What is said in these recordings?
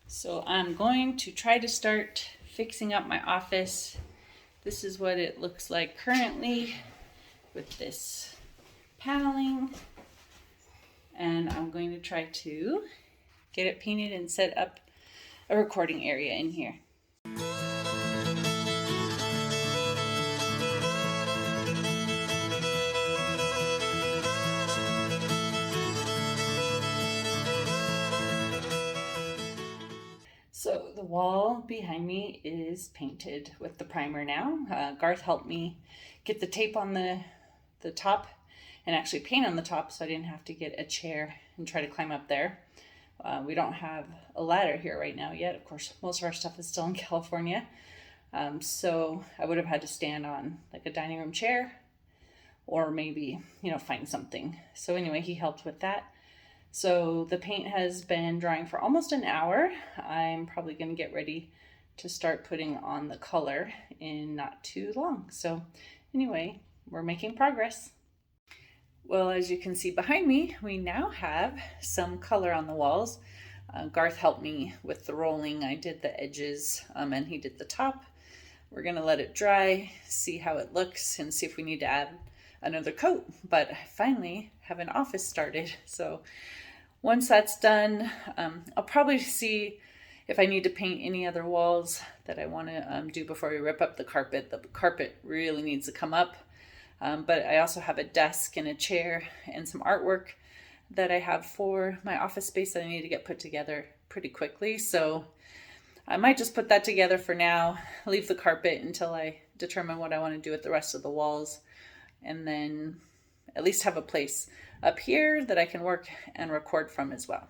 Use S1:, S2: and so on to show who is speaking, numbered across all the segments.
S1: So I'm going to try to start fixing up my office. This is what it looks like currently with this paneling. And I'm going to try to get it painted and set up a recording area in here. So the wall behind me is painted with the primer now. Garth helped me get the tape on the top and actually paint on the top, so I didn't have to get a chair and try to climb up there. We don't have a ladder here right now yet. Of course, most of our stuff is still in California. So I would have had to stand on like a dining room chair or maybe, find something. So anyway, he helped with that. So the paint has been drying for almost an hour. I'm probably going to get ready to start putting on the color in not too long. So anyway, we're making progress. Well, as you can see behind me, we now have some color on the walls. Garth helped me with the rolling. I did the edges and he did the top. We're going to let it dry, see how it looks, and see if we need to add another coat. But I finally have an office started. So once that's done, I'll probably see if I need to paint any other walls that I want to do before we rip up the carpet. The carpet really needs to come up. But I also have a desk and a chair and some artwork that I have for my office space that I need to get put together pretty quickly. So I might just put that together for now, leave the carpet until I determine what I want to do with the rest of the walls, and then at least have a place up here that I can work and record from as well.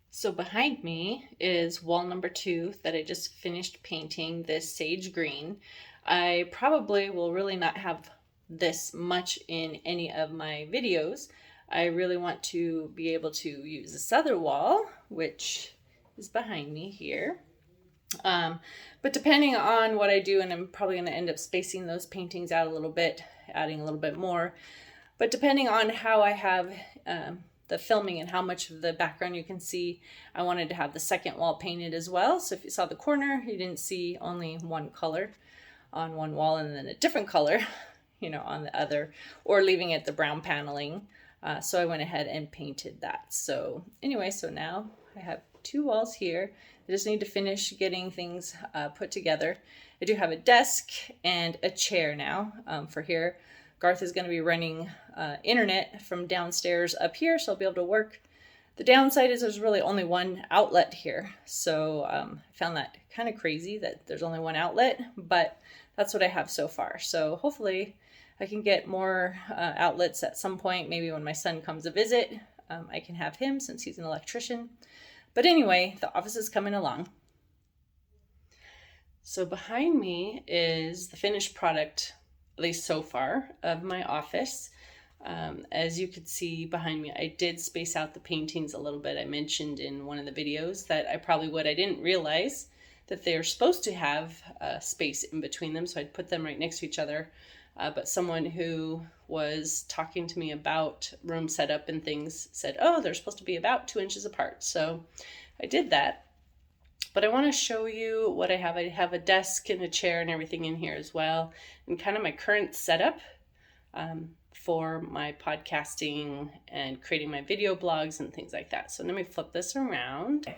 S1: So behind me is wall number 2 that I just finished painting, this sage green. I probably will really not have this much in any of my videos. I really want to be able to use this other wall, which is behind me here. But depending on what I do, and I'm probably going to end up spacing those paintings out a little bit, adding a little bit more. But depending on how I have the filming and how much of the background you can see, I wanted to have the second wall painted as well. So if you saw the corner, you didn't see only one color on one wall and then a different color, on the other, or leaving it the brown paneling. So I went ahead and painted that. So anyway, so now I have 2 walls here. I just need to finish getting things put together. I do have a desk and a chair now for here. Garth is going to be running internet from downstairs up here, so I'll be able to work. The downside is there's really only one outlet here. So I found that kind of crazy that there's only one outlet, but that's what I have so far. So hopefully I can get more outlets at some point. Maybe when my son comes to visit, I can have him since he's an electrician. But anyway, the office is coming along. So behind me is the finished product, at least so far, of my office. As you could see behind me, I did space out the paintings a little bit. I mentioned in one of the videos that I probably would. I didn't realize that they're supposed to have space in between them, so I'd put them right next to each other. But someone who was talking to me about room setup and things said, oh, they're supposed to be about 2 inches apart. So I did that. But I want to show you what I have. I have a desk and a chair and everything in here as well, and kind of my current setup for my podcasting and creating my video blogs and things like that. So let me flip this around.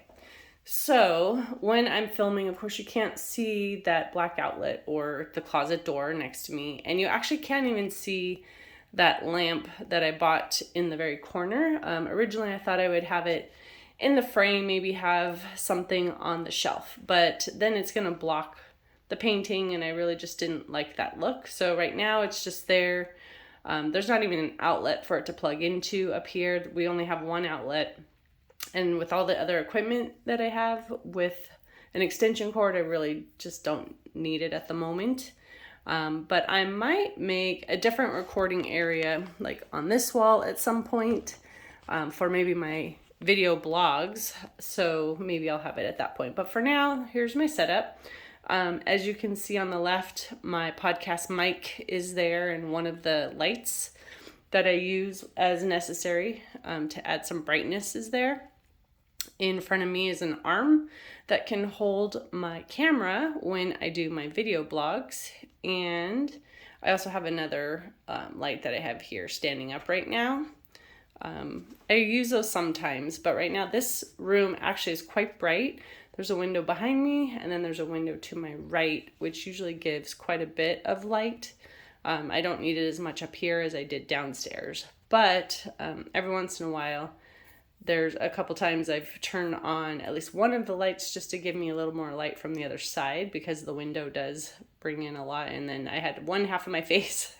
S1: So when I'm filming, of course, you can't see that black outlet or the closet door next to me. And you actually can't even see that lamp that I bought in the very corner. Originally, I thought I would have it in the frame, maybe have something on the shelf, but then it's going to block the painting, and I really just didn't like that look. So right now it's just there. There's not even an outlet for it to plug into up here. We only have one outlet. And with all the other equipment that I have with an extension cord, I really just don't need it at the moment. But I might make a different recording area like on this wall at some point for maybe my video blogs. So maybe I'll have it at that point. But for now, here's my setup. As you can see on the left, my podcast mic is there, and one of the lights that I use as necessary to add some brightness is there. In front of me is an arm that can hold my camera when I do my video blogs. And I also have another light that I have here standing up right now. I use those sometimes, but right now this room actually is quite bright. There's a window behind me, and then there's a window to my right, which usually gives quite a bit of light. I don't need it as much up here as I did downstairs, but every once in a while, there's a couple times I've turned on at least one of the lights just to give me a little more light from the other side, because the window does bring in a lot. And then I had one half of my face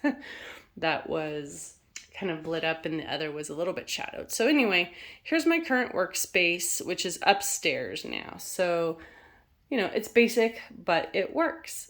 S1: that was kind of lit up and the other was a little bit shadowed. So anyway, here's my current workspace, which is upstairs now. So, you know, it's basic, but it works.